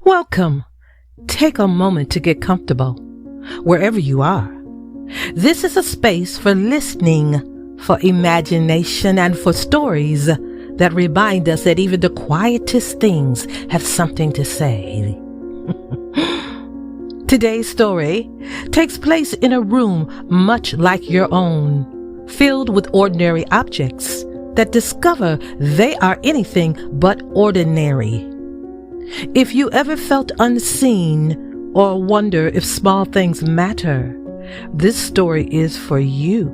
Welcome. Take a moment to get comfortable, wherever you are. This is a space for listening, for imagination, and for stories that remind us that even the quietest things have something to say. Today's story takes place in a room much like your own, filled with ordinary objects that discover they are anything but ordinary. If you ever felt unseen or wonder if small things matter, this story is for you.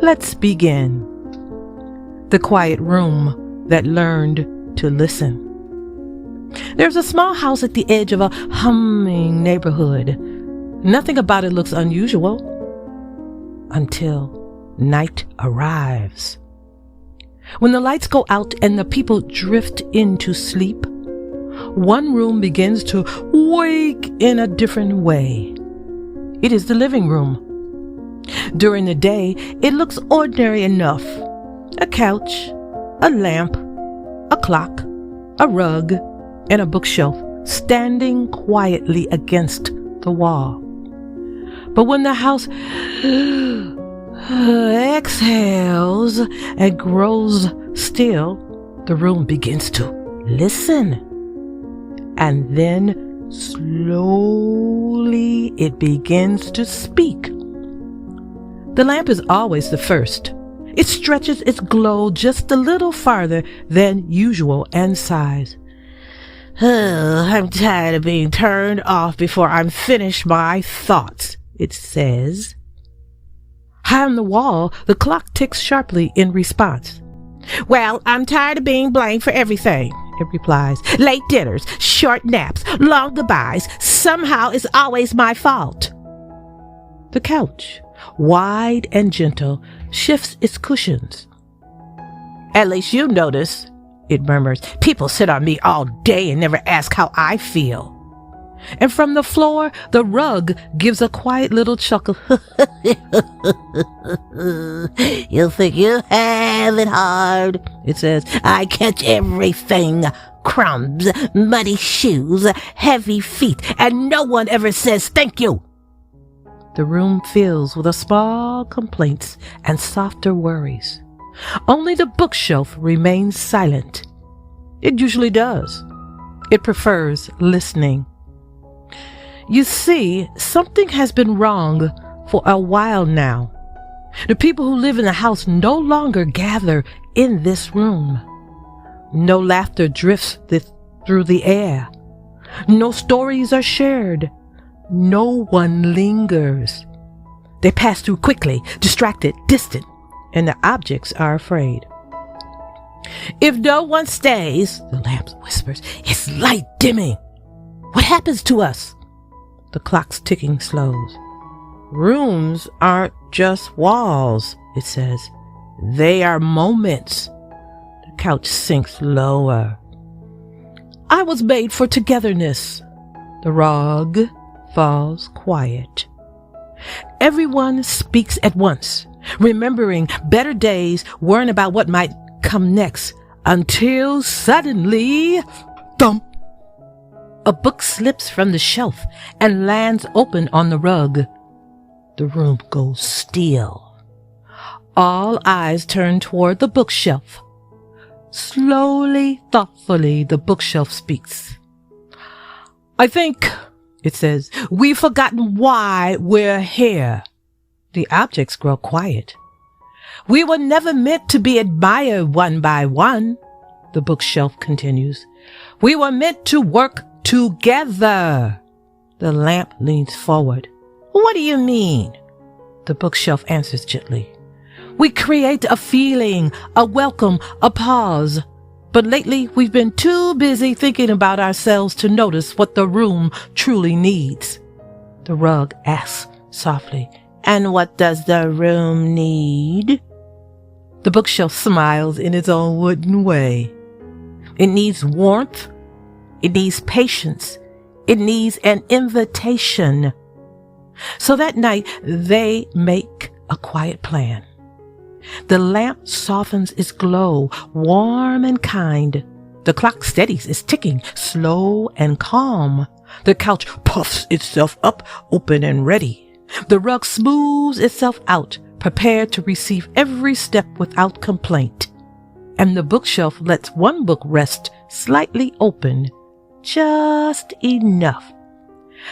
Let's begin. The quiet room that learned to listen. There's a small house at the edge of a humming neighborhood. Nothing about it looks unusual until night arrives. When the lights go out and the people drift into sleep, one room begins to wake in a different way. It is the living room. During the day, it looks ordinary enough. A couch, a lamp, a clock, a rug, and a bookshelf standing quietly against the wall. But when the house exhales and grows still, the room begins to listen. And then slowly it begins to speak. The lamp is always the first. It stretches its glow just a little farther than usual and sighs. I'm tired of being turned off before I'm finished my thoughts, it says. High on the wall, the clock ticks sharply in response. Well, I'm tired of being blamed for everything, it replies. Late dinners, short naps, long goodbyes. Somehow it's always my fault. The couch, wide and gentle, shifts its cushions. At least you notice, it murmurs. People sit on me all day and never ask how I feel. And from the floor, the rug gives a quiet little chuckle. You think you have it hard, it says. I catch everything. Crumbs, muddy shoes, heavy feet, and no one ever says thank you. The room fills with small complaints and softer worries. Only the bookshelf remains silent. It usually does. It prefers listening. You see, something has been wrong for a while now. The people who live in the house no longer gather in this room. No laughter drifts through the air. No stories are shared. No one lingers. They pass through quickly, distracted, distant, and the objects are afraid. If no one stays, the lamp whispers, it's light dimming. What happens to us? The clock's ticking slows. Rooms aren't just walls, it says. They are moments. The couch sinks lower. I was made for togetherness. The rug falls quiet. Everyone speaks at once, remembering better days weren't about what might come next, until suddenly, thump! A book slips from the shelf and lands open on the rug. The room goes still. All eyes turn toward the bookshelf. Slowly, thoughtfully, the bookshelf speaks. I think, it says, we've forgotten why we're here. The objects grow quiet. We were never meant to be admired one by one, the bookshelf continues. We were meant to work together. The lamp leans forward. What do you mean? The bookshelf answers gently. We create a feeling, a welcome, a pause. But lately we've been too busy thinking about ourselves to notice what the room truly needs. The rug asks softly. And what does the room need? The bookshelf smiles in its own wooden way. It needs warmth. It needs patience. It needs an invitation. So that night, they make a quiet plan. The lamp softens its glow, warm and kind. The clock steadies its ticking, slow and calm. The couch puffs itself up, open and ready. The rug smooths itself out, prepared to receive every step without complaint. And the bookshelf lets one book rest slightly open, just enough.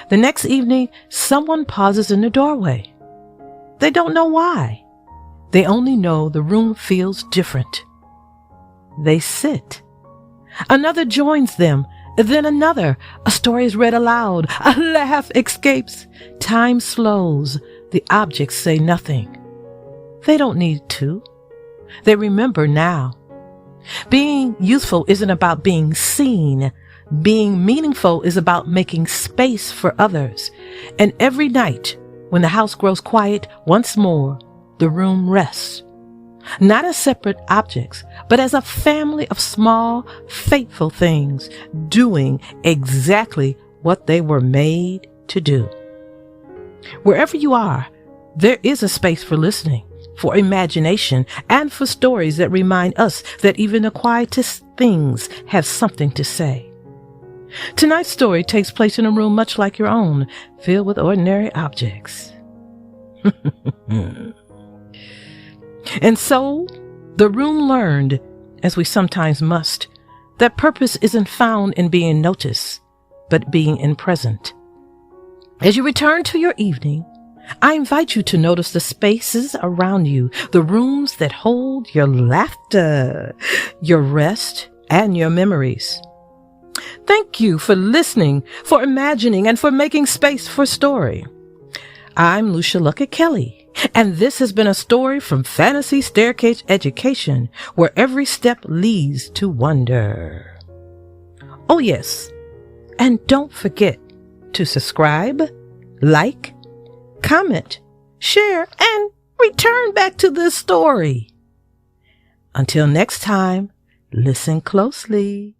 The next evening, someone pauses in the doorway. They don't know why. They only know the room feels different. They sit. Another joins them, then another. A story is read aloud. A laugh escapes. Time slows. The objects say nothing. They don't need to. They remember now. Being useful isn't about being seen. Being meaningful is about making space for others. And every night, when the house grows quiet once more, the room rests. Not as separate objects, but as a family of small, faithful things doing exactly what they were made to do. Wherever you are, there is a space for listening, for imagination, and for stories that remind us that even the quietest things have something to say. Tonight's story takes place in a room much like your own, filled with ordinary objects. And so, the room learned, as we sometimes must, that purpose isn't found in being noticed, but being in present. As you return to your evening, I invite you to notice the spaces around you, the rooms that hold your laughter, your rest, and your memories. Thank you for listening, for imagining, and for making space for story. I'm Lucia Luckett Kelly. And this has been a story from Phantasy Staircase Education, where every step leads to wonder. Oh yes, and don't forget to subscribe, like, comment, share, and return back to this story. Until next time, listen closely.